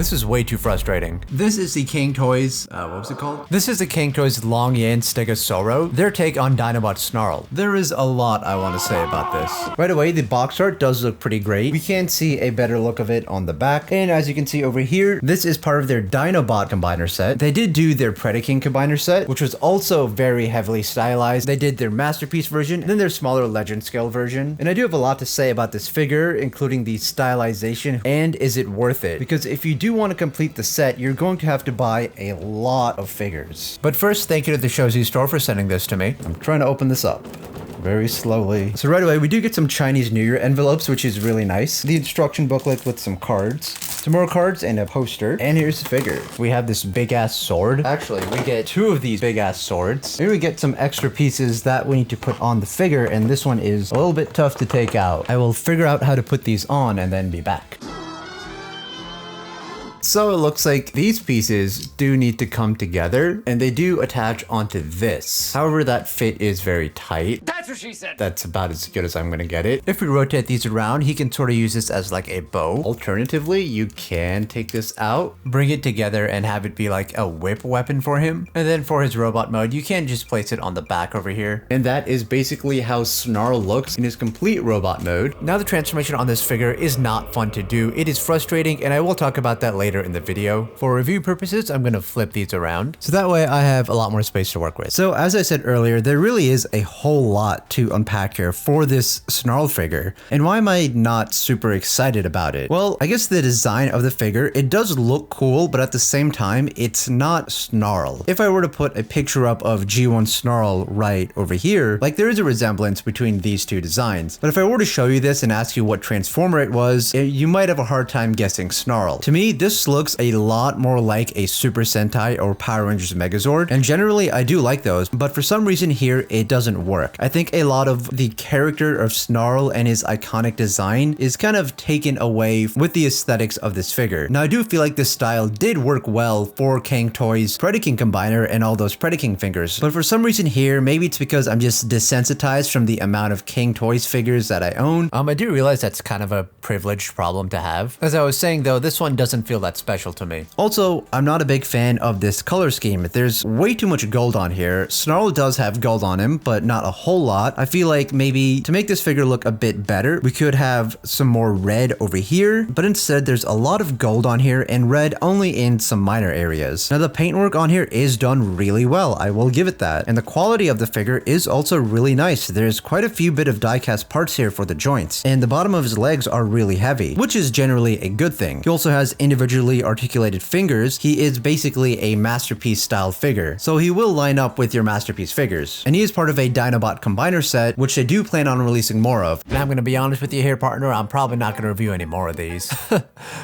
This is way too frustrating. This is the King Toys, what was it called? This is the King Toys Long Yan Stegosaurus, their take on Dinobot Snarl. There is a lot I want to say about this. Right away, the box art does look pretty great. We can see a better look of it on the back. And as you can see over here, this is part of their Dinobot combiner set. They did do their Predaking combiner set, which was also very heavily stylized. They did their Masterpiece version, and then their smaller Legend scale version. And I do have a lot to say about this figure, including the stylization and is it worth it? Because if you do want to complete the set, you're going to have to buy a lot of figures. But first, thank you to the Shozi store for sending this to me. I'm trying to open this up very slowly. So right away, we do get some Chinese New Year envelopes, which is really nice. The instruction booklet with some cards, some more cards, and a poster. And here's the figure. We have this big ass sword. Actually, we get two of these big ass swords. Here we get some extra pieces that we need to put on the figure, and this one is a little bit tough to take out. I will figure out how to put these on and then be back. So it looks like these pieces do need to come together and they do attach onto this. However, that fit is very tight. That's what she said. That's about as good as I'm gonna get it. If we rotate these around, he can sort of use this as like a bow. Alternatively, you can take this out, bring it together and have it be like a whip weapon for him. And then for his robot mode, you can just place it on the back over here. And that is basically how Snarl looks in his complete robot mode. Now the transformation on this figure is not fun to do. It is frustrating and I will talk about that later in the video. For review purposes, I'm going to flip these around. So that way I have a lot more space to work with. So as I said earlier, there really is a whole lot to unpack here for this Snarl figure. And why am I not super excited about it? Well, I guess the design of the figure, it does look cool, but at the same time, it's not Snarl. If I were to put a picture up of G1 Snarl right over here, like there is a resemblance between these two designs. But if I were to show you this and ask you what Transformer it was, you might have a hard time guessing Snarl. To me, this looks a lot more like a Super Sentai or Power Rangers Megazord, and generally I do like those, but for some reason here it doesn't work. I think a lot of the character of Snarl and his iconic design is kind of taken away with the aesthetics of this figure. Now I do feel like this style did work well for King Toys Predaking Combiner and all those Predaking figures, but for some reason here, maybe it's because I'm just desensitized from the amount of King Toys figures that I own. I do realize that's kind of a privileged problem to have. As I was saying though, this one doesn't feel that special to me. Also, I'm not a big fan of this color scheme. There's way too much gold on here. Snarl does have gold on him, but not a whole lot. I feel like maybe to make this figure look a bit better, we could have some more red over here, but instead there's a lot of gold on here and red only in some minor areas. Now the paintwork on here is done really well, I will give it that. And the quality of the figure is also really nice. There's quite a few bit of die-cast parts here for the joints, and the bottom of his legs are really heavy, which is generally a good thing. He also has individually articulated fingers. He is basically a Masterpiece style figure, so he will line up with your Masterpiece figures. And he is part of a Dinobot combiner set, which they do plan on releasing more of. And I'm gonna be honest with you here, partner, I'm probably not gonna review any more of these.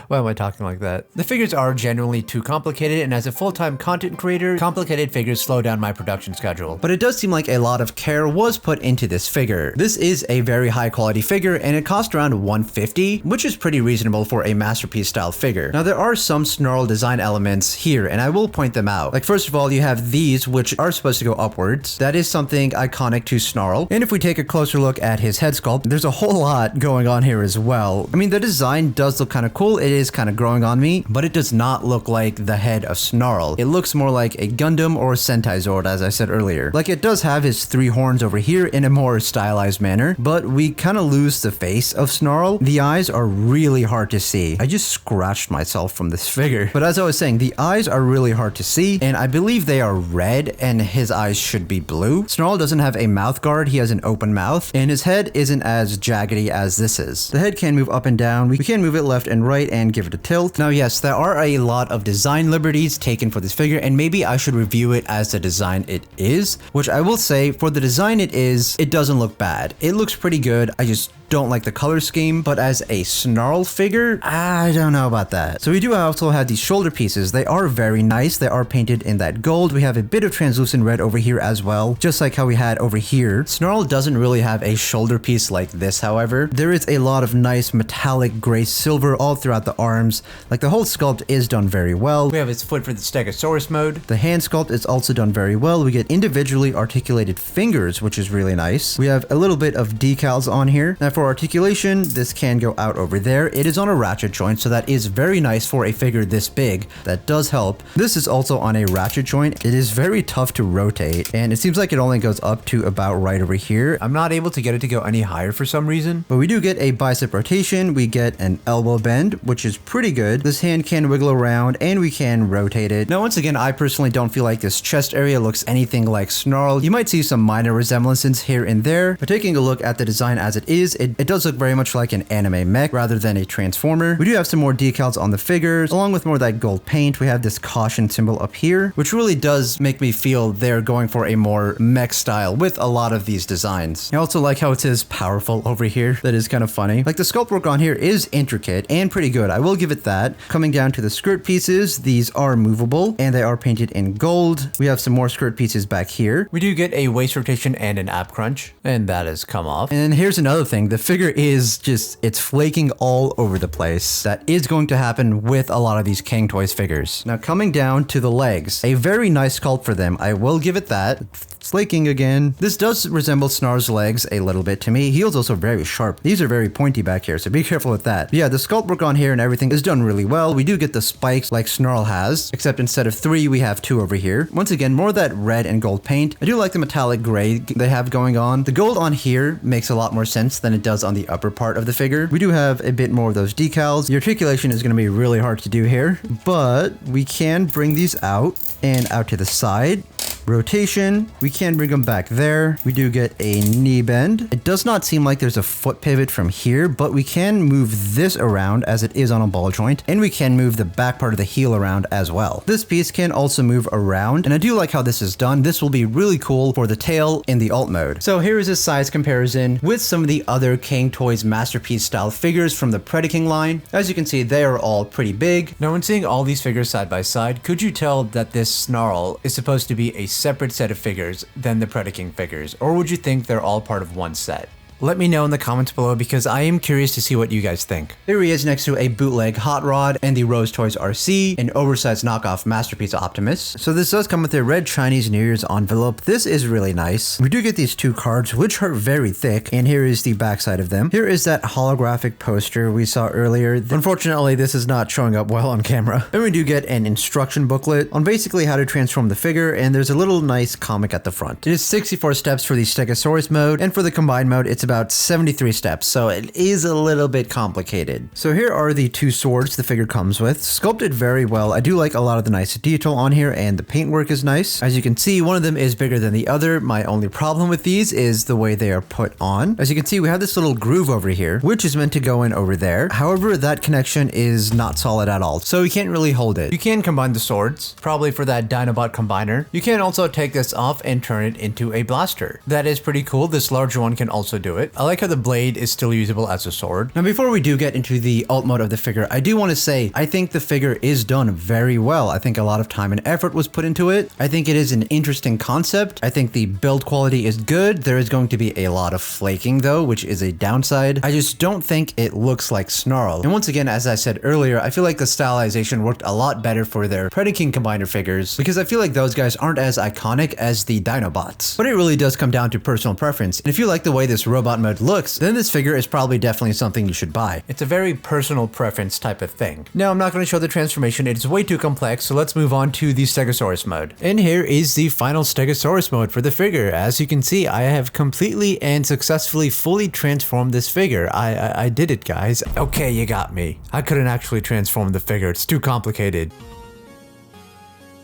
Why am I talking like that? The figures are genuinely too complicated, and as a full-time content creator, complicated figures slow down my production schedule. But it does seem like a lot of care was put into this figure. This is a very high quality figure, and it cost around $150, which is pretty reasonable for a Masterpiece style figure. Now there are some Snarl design elements here, and I will point them out. Like first of all, you have these, which are supposed to go upwards. That is something iconic to Snarl. And if we take a closer look at his head sculpt, there's a whole lot going on here as well. I mean, the design does look kind of cool. It is kind of growing on me, but it does not look like the head of Snarl. It looks more like a Gundam or a Sentai Zord, as I said earlier. Like it does have his three horns over here in a more stylized manner, but we kind of lose the face of Snarl. The eyes are really hard to see. I just scratched myself from this figure. But as I was saying, the eyes are really hard to see, and I believe they are red, and his eyes should be blue. Snarl doesn't have a mouth guard, he has an open mouth, and his head isn't as jaggedy as this is. The head can move up and down, we can move it left and right and give it a tilt. Now yes, there are a lot of design liberties taken for this figure, and maybe I should review it as the design it is, which I will say, for the design it is, it doesn't look bad. It looks pretty good, I just don't like the color scheme, but as a Snarl figure, I don't know about that. So we do also have these shoulder pieces. They are very nice. They are painted in that gold. We have a bit of translucent red over here as well, just like how we had over here. Snarl doesn't really have a shoulder piece like this, however. There is a lot of nice metallic gray silver all throughout the arms. Like the whole sculpt is done very well. We have his foot for the Stegosaurus mode. The hand sculpt is also done very well. We get individually articulated fingers, which is really nice. We have a little bit of decals on here. Now for articulation, this can go out over there. It is on a ratchet joint, so that is very nice for a figure this big. That does help. This is also on a ratchet joint. It is very tough to rotate, and it seems like it only goes up to about right over here. I'm not able to get it to go any higher for some reason, but we do get a bicep rotation. We get an elbow bend, which is pretty good. This hand can wiggle around, and we can rotate it. Now, once again, I personally don't feel like this chest area looks anything like Snarl. You might see some minor resemblances here and there, but taking a look at the design as it is, it does look very much like an anime mech rather than a transformer. We do have some more decals on the figures, along with more of that gold paint. We have this caution symbol up here, which really does make me feel they're going for a more mech style with a lot of these designs. I also like how it says powerful over here. That is kind of funny. Like, the sculpt work on here is intricate and pretty good. I will give it that. Coming down to the skirt pieces, these are movable and they are painted in gold. We have some more skirt pieces back here. We do get a waist rotation and an ab crunch, and that has come off. And here's another thing. The figure is just, it's flaking all over the place. That is going to happen with a lot of these King Toys figures. Now, coming down to the legs, a very nice sculpt for them. I will give it that. Flaking again. This does resemble Snarl's legs a little bit to me. Heel's also very sharp. These are very pointy back here, so be careful with that. But yeah, the sculpt work on here and everything is done really well. We do get the spikes like Snarl has, except instead of 3, we have 2 over here. Once again, more of that red and gold paint. I do like the metallic gray they have going on. The gold on here makes a lot more sense than it does on the upper part of the figure. We do have a bit more of those decals. The articulation is going to be really hard to do here, but we can bring these out and out to the side. Rotation, we can bring them back there. We do get a knee bend. It does not seem like there's a foot pivot from here, but we can move this around as it is on a ball joint, and we can move the back part of the heel around as well. This piece can also move around, and I do like how this is done. This will be really cool for the tail in the alt mode. So here is a size comparison with some of the other King Toys Masterpiece style figures from the Predaking line. As you can see, they are all pretty big. Now, when seeing all these figures side by side, could you tell that this Snarl is supposed to be a separate set of figures than the Predaking figures, or would you think they're all part of one set? Let me know in the comments below because I am curious to see what you guys think. Here he is next to a bootleg Hot Rod and the Rose Toys RC, an oversized knockoff Masterpiece Optimus. So this does come with a red Chinese New Year's envelope. This is really nice. We do get these 2 cards, which are very thick, and here is the backside of them. Here is that holographic poster we saw earlier. Unfortunately, this is not showing up well on camera. Then we do get an instruction booklet on basically how to transform the figure, and there's a little nice comic at the front. It is 64 steps for the Stegosaurus mode, and for the combined mode, it's about 73 steps, so it is a little bit complicated. So here are the 2 swords the figure comes with. Sculpted very well. I do like a lot of the nice detail on here, and the paintwork is nice. As you can see, one of them is bigger than the other. My only problem with these is the way they are put on. As you can see, we have this little groove over here, which is meant to go in over there. However, that connection is not solid at all, so you can't really hold it. You can combine the swords, probably for that Dinobot combiner. You can also take this off and turn it into a blaster. That is pretty cool. This larger one can also do it. I like how the blade is still usable as a sword. Now, before we do get into the alt mode of the figure, I do want to say, I think the figure is done very well. I think a lot of time and effort was put into it. I think it is an interesting concept. I think the build quality is good. There is going to be a lot of flaking though, which is a downside. I just don't think it looks like Snarl. And once again, as I said earlier, I feel like the stylization worked a lot better for their Predaking combiner figures because I feel like those guys aren't as iconic as the Dinobots. But it really does come down to personal preference. And if you like the way this robot mode looks, then this figure is probably definitely something you should buy. It's a very personal preference type of thing. Now, I'm not going to show the transformation. It is way too complex, so let's move on to the Stegosaurus mode. And here is the final Stegosaurus mode for the figure. As you can see, I have completely and successfully fully transformed this figure. I did it, guys. Okay, you got me. I couldn't actually transform the figure. It's too complicated.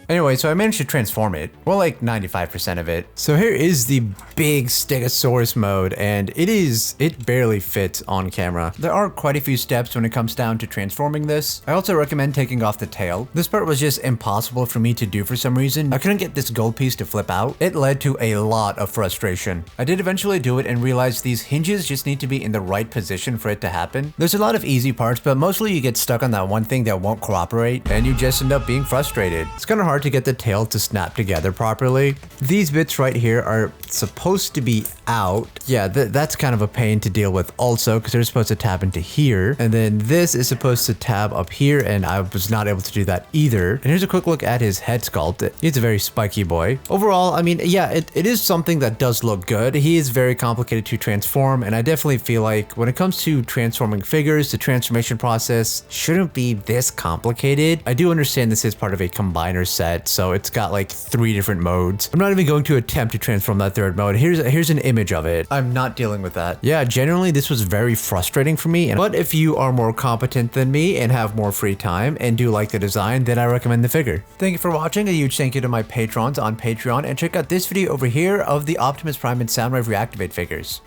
Anyway, so I managed to transform it. Well, like 95% of it. So here is the big Stegosaurus mode, and it barely fits on camera. There are quite a few steps when it comes down to transforming this. I also recommend taking off the tail. This part was just impossible for me to do for some reason. I couldn't get this gold piece to flip out. It led to a lot of frustration. I did eventually do it and realized these hinges just need to be in the right position for it to happen. There's a lot of easy parts, but mostly you get stuck on that one thing that won't cooperate, and you just end up being frustrated. It's kind of hard to get the tail to snap together properly. These bits right here are supposed to be out. Yeah, that's kind of a pain to deal with also because they're supposed to tab into here. And then this is supposed to tab up here and I was not able to do that either. And here's a quick look at his head sculpt. He's a very spiky boy. Overall, I mean, yeah, it is something that does look good. He is very complicated to transform, and I definitely feel like when it comes to transforming figures, the transformation process shouldn't be this complicated. I do understand this is part of a combiner set, so it's got like 3 different modes. I'm not even going to attempt to transform that 3rd mode. Here's an image of it. I'm not dealing with that. Yeah, generally this was very frustrating for me, but if you are more competent than me and have more free time and do like the design, then I recommend the figure. Thank you for watching. A huge thank you to my patrons on Patreon, and check out this video over here of the Optimus Prime and Soundwave Reactivate figures.